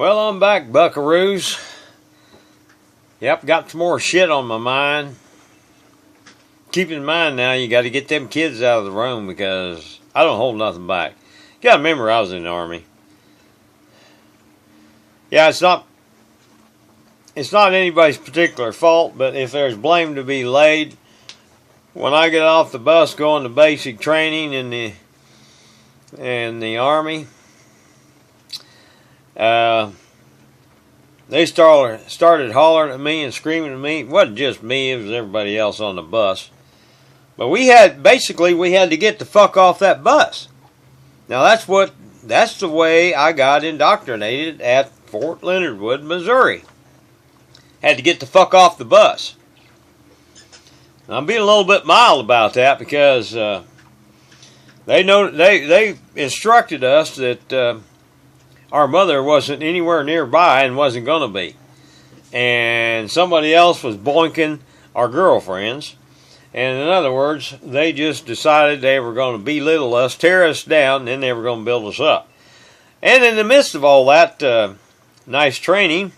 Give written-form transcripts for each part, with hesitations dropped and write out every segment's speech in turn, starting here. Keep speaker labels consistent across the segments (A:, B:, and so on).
A: Well, I'm back, buckaroos. Yep, got some more shit on my mind. Keep in mind now, you got to get them kids out of the room because I don't hold nothing back. You got to remember I was in the Army. Yeah, it's not anybody's particular fault, but if there's blame to be laid, when I get off the bus going to basic training in the Army, they started hollering at me and screaming at me. It wasn't just me, it was everybody else on the bus. But we had to get the fuck off that bus. Now that's the way I got indoctrinated at Fort Leonard Wood, Missouri. Had to get the fuck off the bus. I'm being a little bit mild about that because they instructed us that our mother wasn't anywhere nearby and wasn't going to be. And somebody else was boinking our girlfriends. And in other words, they just decided they were going to belittle us, tear us down, and then they were going to build us up. And in the midst of all that nice training,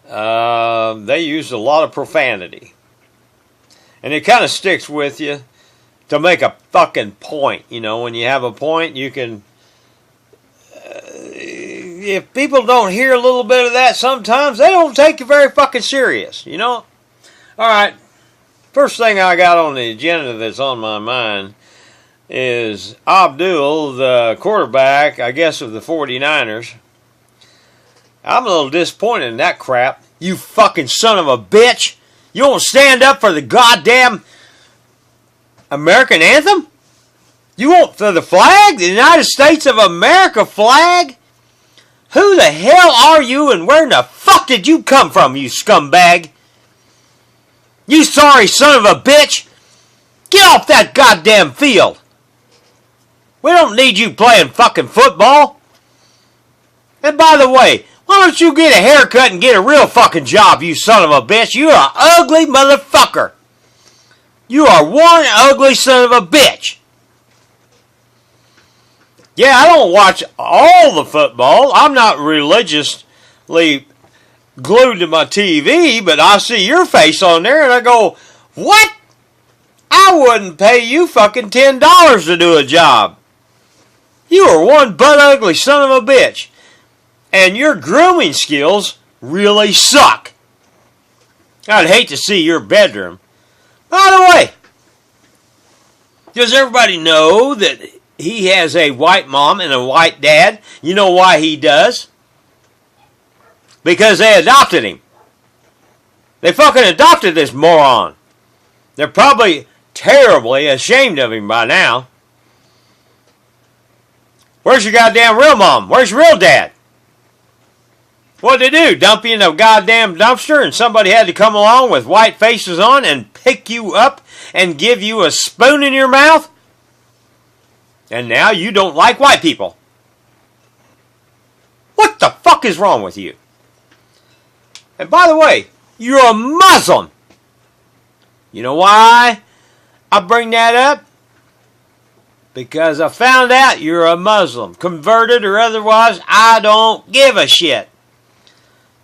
A: they used a lot of profanity. And it kind of sticks with you to make a fucking point. You know, when you have a point, you can... if people don't hear a little bit of that sometimes, they don't take you very fucking serious, you know? Alright, first thing I got on the agenda that's on my mind is Abdul, the quarterback, I guess, of the 49ers. I'm a little disappointed in that crap. You fucking son of a bitch! You won't stand up for the goddamn American anthem? You won't for the flag? The United States of America flag? Who the hell are you and where in the fuck did you come from, you scumbag? You sorry son of a bitch! Get off that goddamn field! We don't need you playing fucking football. And by the way, why don't you get a haircut and get a real fucking job, you son of a bitch? You're an ugly motherfucker. You are one ugly son of a bitch. Yeah, I don't watch all the football. I'm not religiously glued to my TV, but I see your face on there and I go, what? I wouldn't pay you fucking $10 to do a job. You are one butt ugly son of a bitch. And your grooming skills really suck. I'd hate to see your bedroom. By the way, does everybody know that he has a white mom and a white dad? You know why he does? Because they adopted him. They fucking adopted this moron. They're probably terribly ashamed of him by now. Where's your goddamn real mom? Where's your real dad? What'd they do? Dump you in a goddamn dumpster and somebody had to come along with white faces on and pick you up and give you a spoon in your mouth? And now you don't like white people. What the fuck is wrong with you? And by the way, you're a Muslim. You know why I bring that up? Because I found out you're a Muslim. Converted or otherwise, I don't give a shit.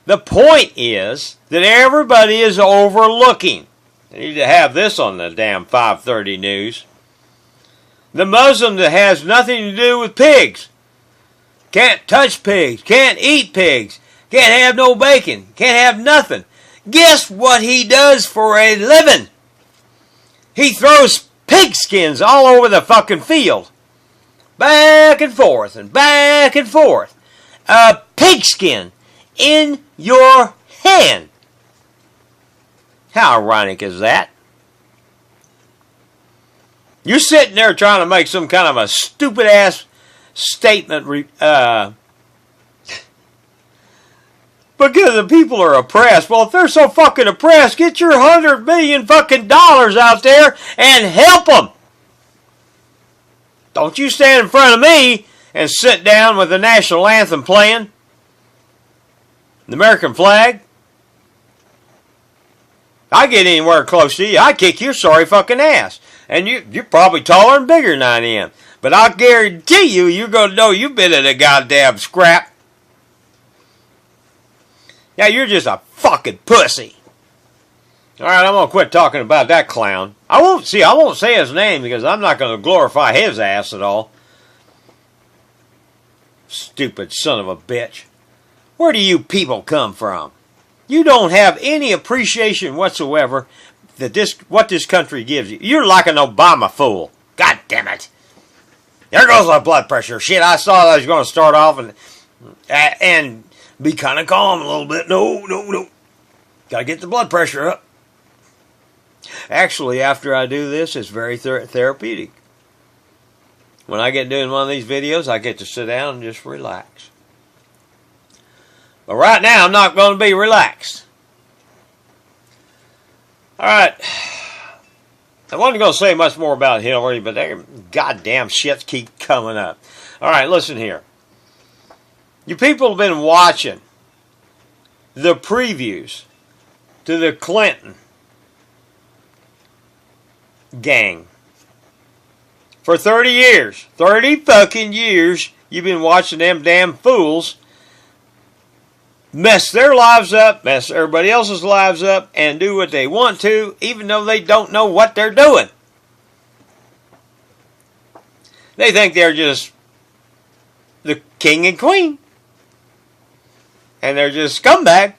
A: The point is that everybody is overlooking. They need to have this on the damn 5:30 news. The Muslim that has nothing to do with pigs. Can't touch pigs. Can't eat pigs. Can't have no bacon. Can't have nothing. Guess what he does for a living? He throws pig skins all over the fucking field. Back and forth and back and forth. A pigskin in your hand. How ironic is that? You're sitting there trying to make some kind of a stupid ass statement because the people are oppressed. Well, if they're so fucking oppressed, get your $100 billion fucking dollars out there and help them. Don't you stand in front of me and sit down with the national anthem playing, the American flag. I get anywhere close to you, I kick your sorry fucking ass. And you're probably taller and bigger than I am. But I guarantee you're going to know you've been in a goddamn scrap. Yeah, you're just a fucking pussy. All right, I'm going to quit talking about that clown. I won't say his name because I'm not going to glorify his ass at all. Stupid son of a bitch. Where do you people come from? You don't have any appreciation whatsoever that what this country gives you. You're like an Obama fool. God damn it. There goes my blood pressure. Shit, I saw that I was going to start off and be kind of calm a little bit. No. Got to get the blood pressure up. Actually, after I do this, it's very therapeutic. When I get doing one of these videos, I get to sit down and just relax. But right now, I'm not going to be relaxed. All right. I wasn't going to say much more about Hillary, but that goddamn shit keep coming up. All right, listen here. You people have been watching the previews to the Clinton gang for 30 years. 30 fucking years you've been watching them damn fools mess their lives up, mess everybody else's lives up, and do what they want to, even though they don't know what they're doing. They think they're just the king and queen. And they're just scumbag.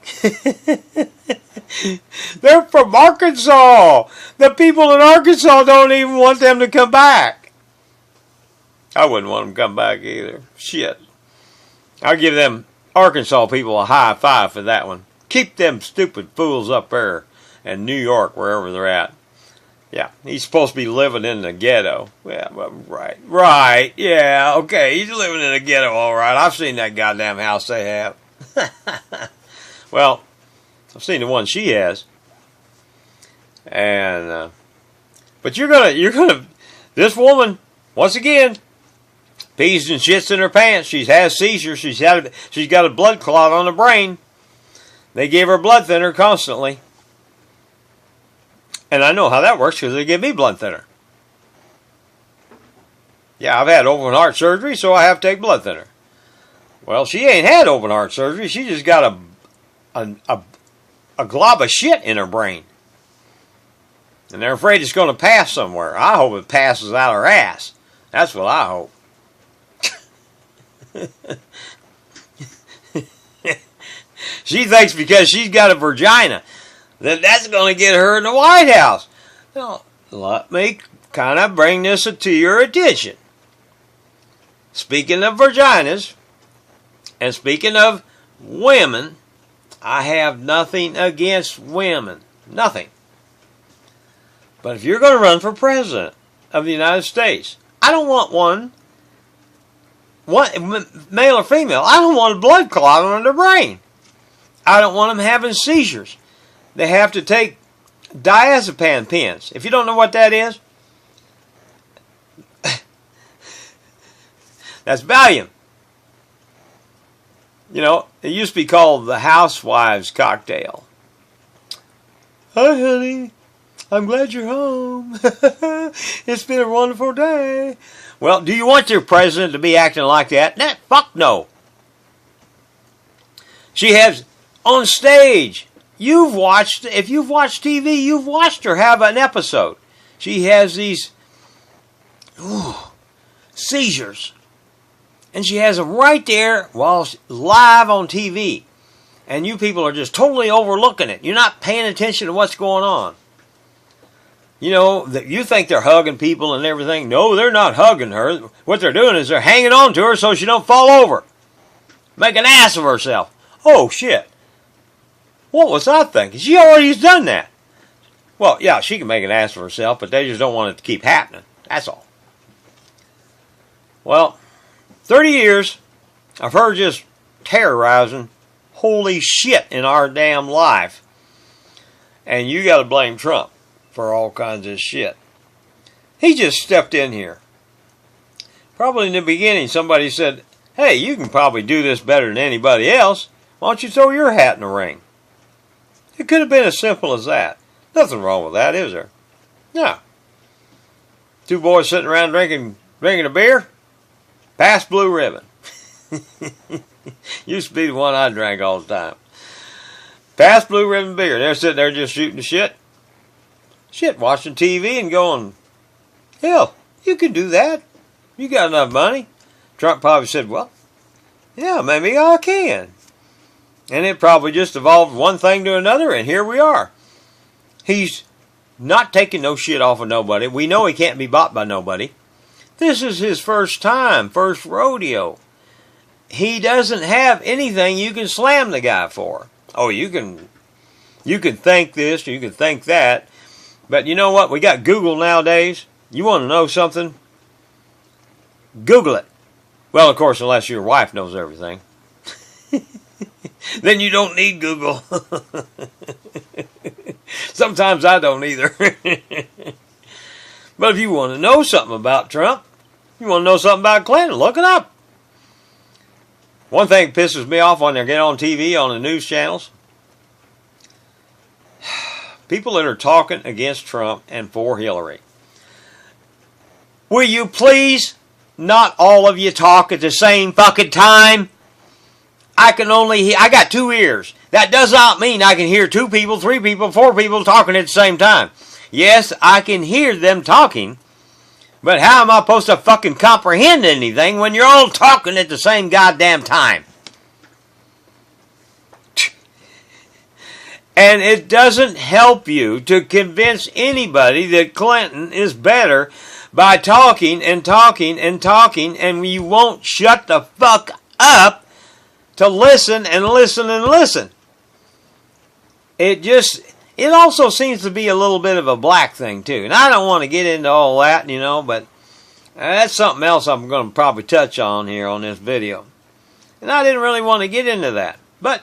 A: They're from Arkansas. The people in Arkansas don't even want them to come back. I wouldn't want them to come back either. Shit. I'll give them Arkansas people a high five for that one. Keep them stupid fools up there in New York, wherever they're at. Yeah, he's supposed to be living in the ghetto. Yeah, right. Yeah, okay, he's living in the ghetto, all right. I've seen that goddamn house they have. Well, I've seen the one she has. And, but you're gonna, this woman, once again, pees and shits in her pants. She has seizures. She's got a blood clot on the brain. They gave her blood thinner constantly. And I know how that works because they give me blood thinner. Yeah, I've had open heart surgery, so I have to take blood thinner. Well, she ain't had open heart surgery. She just got a glob of shit in her brain. And they're afraid it's going to pass somewhere. I hope it passes out her ass. That's what I hope. She thinks because she's got a vagina that's going to get her in the White House. Now, let me kind of bring this to your attention. Speaking of vaginas, and speaking of women, I have nothing against women. Nothing. But if you're going to run for president of the United States, I don't want one, male or female. I don't want a blood clot on their brain. I don't want them having seizures. They have to take diazepam pens. If you don't know what that is, that's Valium. You know, it used to be called the housewives cocktail. Hi, honey. I'm glad you're home. It's been a wonderful day. Well, do you want your president to be acting like that? Nah, fuck no. She has on stage. If you've watched TV, you've watched her have an episode. She has these seizures. And she has them right there while live on TV. And you people are just totally overlooking it. You're not paying attention to what's going on. You know, you think they're hugging people and everything. No, they're not hugging her. What they're doing is they're hanging on to her so she don't fall over. Make an ass of herself. Oh, shit. What was I thinking? She already done that. Well, yeah, she can make an ass of herself, but they just don't want it to keep happening. That's all. Well, 30 years of her just terrorizing holy shit in our damn life. And you got to blame Trump for all kinds of shit. He just stepped in here. Probably in the beginning somebody said, hey, you can probably do this better than anybody else. Why don't you throw your hat in the ring? It could have been as simple as that. Nothing wrong with that, is there? No. Two boys sitting around drinking a beer. Pass blue ribbon. Used to be the one I drank all the time. Past Blue Ribbon Beer. They're sitting there just shooting the shit. Shit, watching TV and going, hell, you can do that. You got enough money. Trump probably said, well, yeah, maybe I can. And it probably just evolved one thing to another, and here we are. He's not taking no shit off of nobody. We know he can't be bought by nobody. This is his first time, first rodeo. He doesn't have anything you can slam the guy for. Oh, you can think this, you can think that. But you know what? We got Google nowadays. You want to know something? Google it. Well, of course, unless your wife knows everything. Then you don't need Google. Sometimes I don't either. But if you want to know something about Trump, you want to know something about Clinton, look it up. One thing pisses me off when they get on TV, on the news channels. People that are talking against Trump and for Hillary. Will you please not all of you talk at the same fucking time? I got 2 ears. That does not mean I can hear 2 people, 3 people, 4 people talking at the same time. Yes, I can hear them talking, but how am I supposed to fucking comprehend anything when you're all talking at the same goddamn time? And it doesn't help you to convince anybody that Clinton is better by talking and talking and talking, and you won't shut the fuck up to listen and listen and listen. It also seems to be a little bit of a black thing too. And I don't want to get into all that, but that's something else I'm going to probably touch on here on this video. And I didn't really want to get into that. But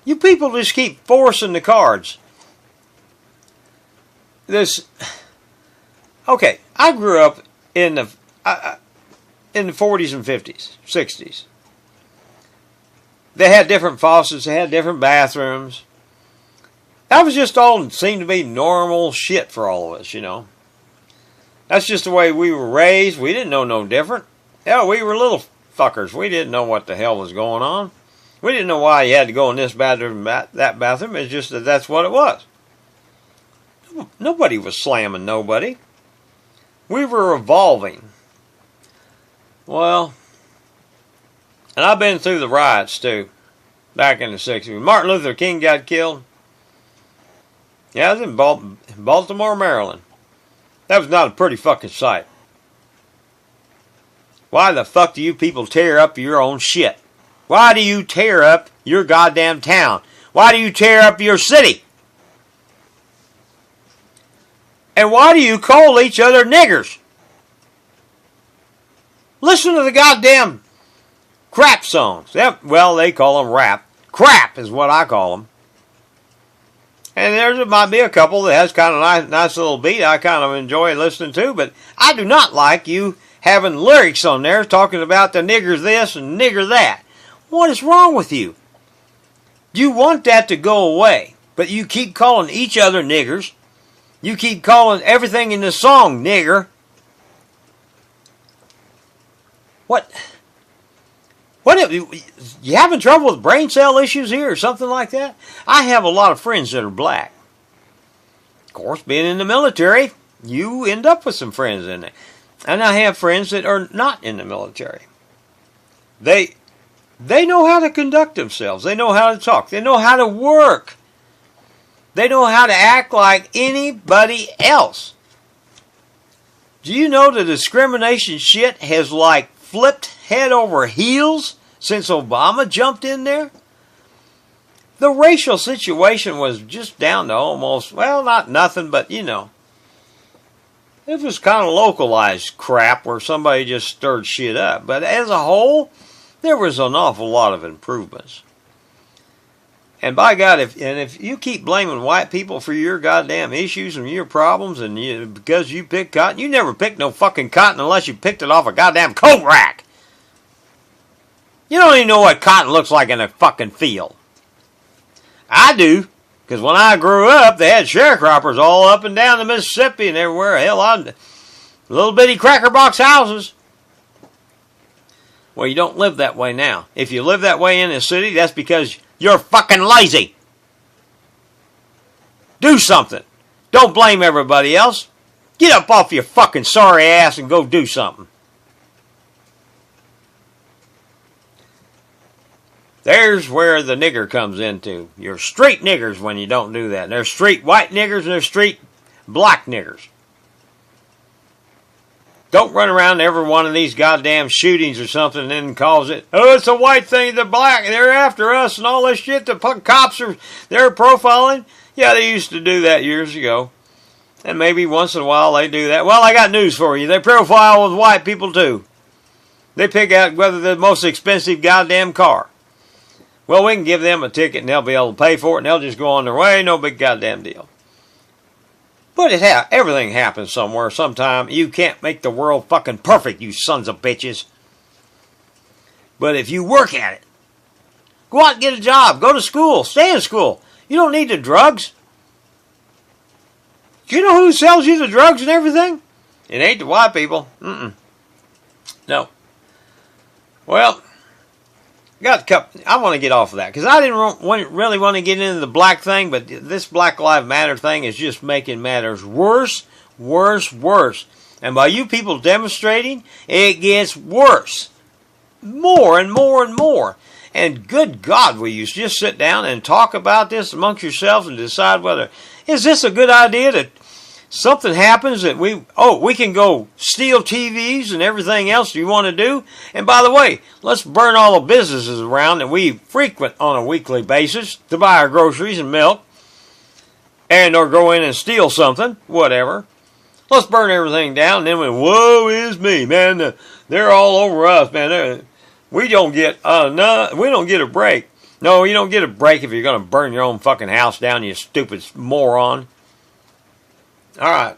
A: you people just keep forcing the cards. Okay, I grew up in the 40s and 50s, 60s. They had different faucets, they had different bathrooms. That was just all seemed to be normal shit for all of us, That's just the way we were raised. We didn't know no different. Hell, we were little fuckers. We didn't know what the hell was going on. We didn't know why you had to go in this bathroom, that bathroom. It's just that that's what it was. Nobody was slamming nobody. We were evolving. Well, and I've been through the riots too, back in the 60s. When Martin Luther King got killed, yeah, I was in Baltimore, Maryland. That was not a pretty fucking sight. Why the fuck do you people tear up your own shit? Why do you tear up your goddamn town? Why do you tear up your city? And why do you call each other niggers? Listen to the goddamn crap songs. Well, they call them rap. Crap is what I call them. And there might be a couple that has kind of nice little beat I kind of enjoy listening to, but I do not like you having lyrics on there talking about the niggers this and nigger that. What is wrong with you? You want that to go away, but you keep calling each other niggers. You keep calling everything in the song nigger. What? You having trouble with brain cell issues here or something like that? I have a lot of friends that are black. Of course, being in the military, you end up with some friends in there. And I have friends that are not in the military. They know how to conduct themselves. They know how to talk. They know how to work. They know how to act like anybody else. Do you know the discrimination shit has flipped head over heels since Obama jumped in there? The racial situation was just down to almost, well, not nothing, but it was kind of localized crap where somebody just stirred shit up. But as a whole, there was an awful lot of improvements. And by God, if you keep blaming white people for your goddamn issues and your problems, and because you pick cotton, you never picked no fucking cotton unless you picked it off a goddamn coat rack. You don't even know what cotton looks like in a fucking field. I do, because when I grew up, they had sharecroppers all up and down the Mississippi and everywhere. Hell, little bitty cracker box houses. Well, you don't live that way now. If you live that way in the city, that's because you're fucking lazy. Do something. Don't blame everybody else. Get up off your fucking sorry ass and go do something. There's where the nigger comes into. You're street niggers when you don't do that. There's street white niggers and there's street black niggers. Don't run around to every one of these goddamn shootings or something and then cause it, oh, it's a white thing, the black, they're after us and all this shit. The cops they're profiling. Yeah, they used to do that years ago. And maybe once in a while they do that. Well, I got news for you. They profile with white people too. They pick out whether they're the most expensive goddamn car. Well, we can give them a ticket and they'll be able to pay for it and they'll just go on their way. No big goddamn deal. But everything happens somewhere, sometime. You can't make the world fucking perfect, you sons of bitches. But if you work at it, go out and get a job, go to school, stay in school. You don't need the drugs. Do you know who sells you the drugs and everything? It ain't the white people. No. Well, I want to get off of that because I didn't really want to get into the black thing, but this Black Lives Matter thing is just making matters worse, worse, worse. And by you people demonstrating, it gets worse. More and more and more. And good God, will you just sit down and talk about this amongst yourselves and decide whether, is this a good idea that something happens that we can go steal TVs and everything else you want to do. And by the way, let's burn all the businesses around that we frequent on a weekly basis to buy our groceries and milk. And or go in and steal something, whatever. Let's burn everything down. And then woe is me, man. They're all over us, man. We don't get a break. No, you don't get a break if you're going to burn your own fucking house down, you stupid moron. All right.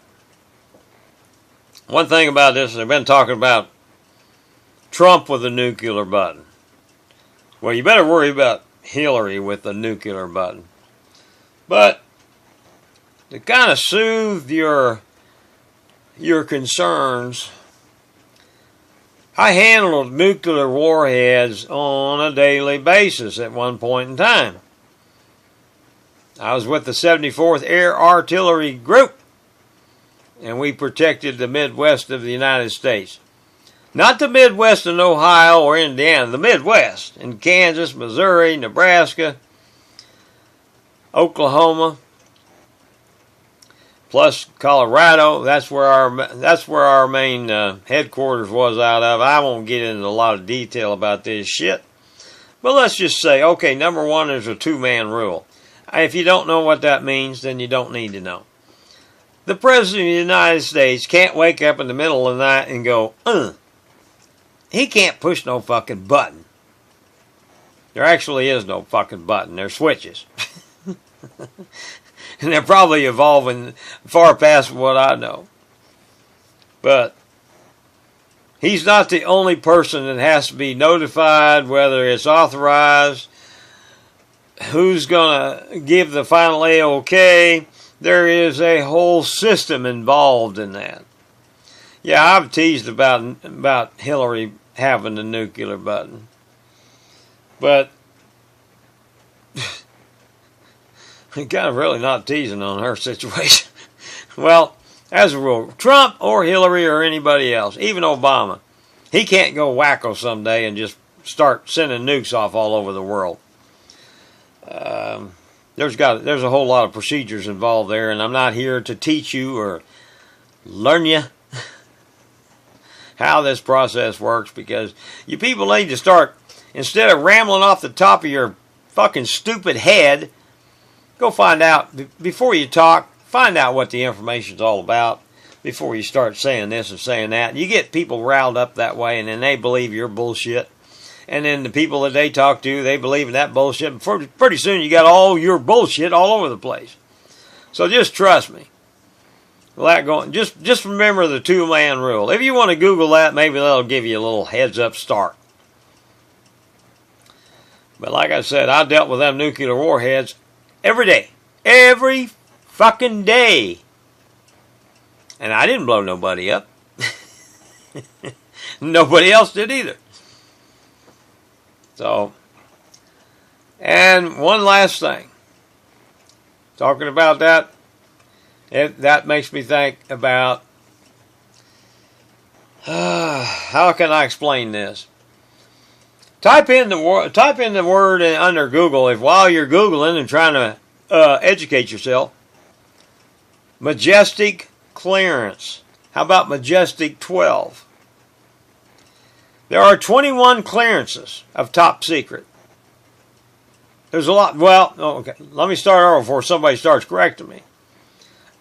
A: One thing about this, I've been talking about Trump with the nuclear button. Well, you better worry about Hillary with the nuclear button. But to kind of soothe your concerns, I handled nuclear warheads on a daily basis at one point in time. I was with the 74th Air Artillery Group. And we protected the Midwest of the United States. Not the Midwest in Ohio or Indiana, the Midwest in Kansas, Missouri, Nebraska, Oklahoma, plus Colorado. That's where our main headquarters was out of. I won't get into a lot of detail about this shit. But let's just say, okay, number one, there's a two-man rule. If you don't know what that means, then you don't need to know. The President of the United States can't wake up in the middle of the night and go, He can't push no fucking button. There actually is no fucking button. They're switches. And they're probably evolving far past what I know. But he's not the only person that has to be notified, whether it's authorized, who's going to give the final A-OK. There is a whole system involved in that. Yeah, I've teased about Hillary having the nuclear button. But I'm kind of really not teasing on her situation. Well, as a rule, Trump or Hillary or anybody else, even Obama, he can't go wacko someday and just start sending nukes off all over the world. There's a whole lot of procedures involved there, and I'm not here to teach you or learn you how this process works, because you people need to start, instead of rambling off the top of your fucking stupid head, go find out, before you talk, find out what the information's all about before you start saying this and saying that. You get people riled up that way, and then they believe your bullshit. And then the people that they talk to, they believe in that bullshit. And pretty soon you got all your bullshit all over the place. So just trust me. That going, just remember the two-man rule. If you want to Google that, maybe that'll give you a little heads-up start. But like I said, I dealt with them nuclear warheads every day. Every fucking day. And I didn't blow nobody up. Nobody else did either. So, and one last thing. talking about that, that makes me think about how can I explain this? Type in the word under Google if while you're Googling and trying to educate yourself. Majestic clearance. How about Majestic 12? There are 21 clearances of top secret. There's a lot. Well, okay. Let me start over before somebody starts correcting me.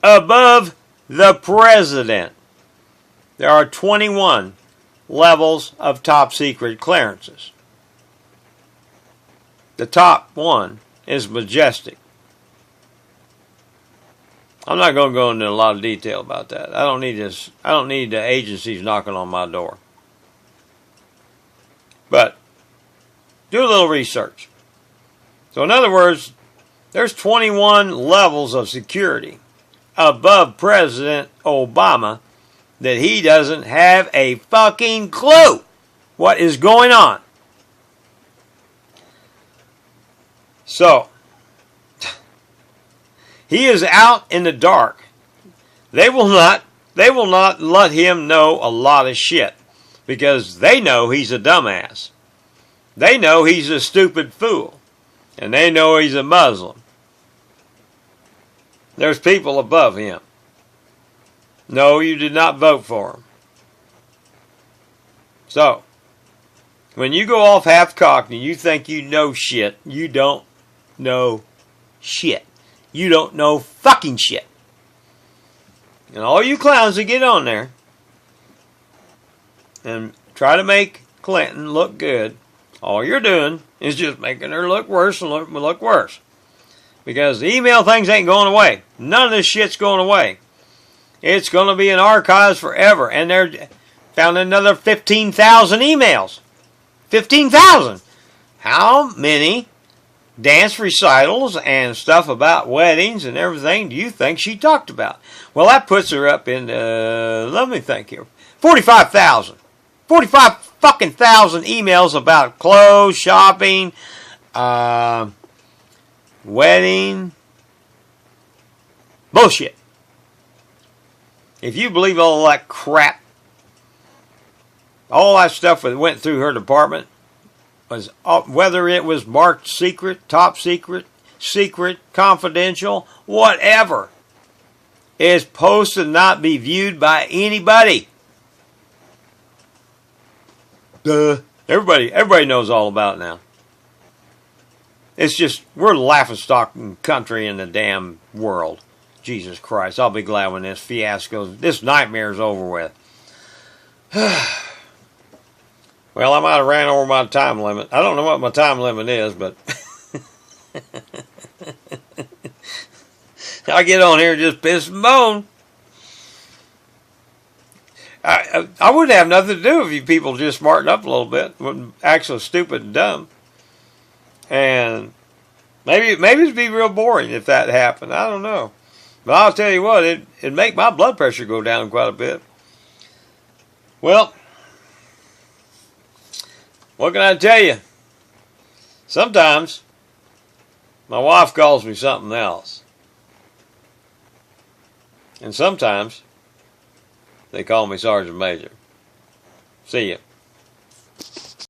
A: Above the president, there are 21 levels of top secret clearances. The top one is Majestic. I'm not going to go into a lot of detail about that. I don't need this. I don't need the agencies knocking on my door. But do a little research. So in other words, there's 21 levels of security above President Obama that he doesn't have a fucking clue what is going on. So, he is out in the dark. They will not let him know a lot of shit because they know he's a dumbass. They know he's a stupid fool. And they know he's a Muslim. There's people above him. No, you did not vote for him. So, when you go off half-cocked and you think you know shit, you don't know shit. You don't know fucking shit. And all you clowns that get on there and try to make Clinton look good, all you're doing is just making her look worse and look worse. Because the email things ain't going away. None of this shit's going away. It's going to be in archives forever. And they're found another 15,000 emails. 15,000! How many dance recitals and stuff about weddings and everything do you think she talked about? Well, that puts her up in, let me think here, 45,000. 45 fucking thousand emails about clothes, shopping, wedding. Bullshit. If you believe all that crap, all that stuff that went through her department, was whether it was marked secret, top secret, secret, confidential, whatever, is supposed to not be viewed by anybody. Everybody knows all about it now. It's just, we're the laughingstock country in the damn world. Jesus Christ, I'll be glad when this fiasco, this nightmare is over with. Well, I might have ran over my time limit. I don't know what my time limit is, but I get on here and just piss and moan. I wouldn't have nothing to do if you people just smarten up a little bit. Wouldn't act so stupid and dumb. And maybe it'd be real boring if that happened. I don't know. But I'll tell you what, it'd make my blood pressure go down quite a bit. Well, what can I tell you? Sometimes my wife calls me something else. And sometimes they call me Sergeant Major. See ya.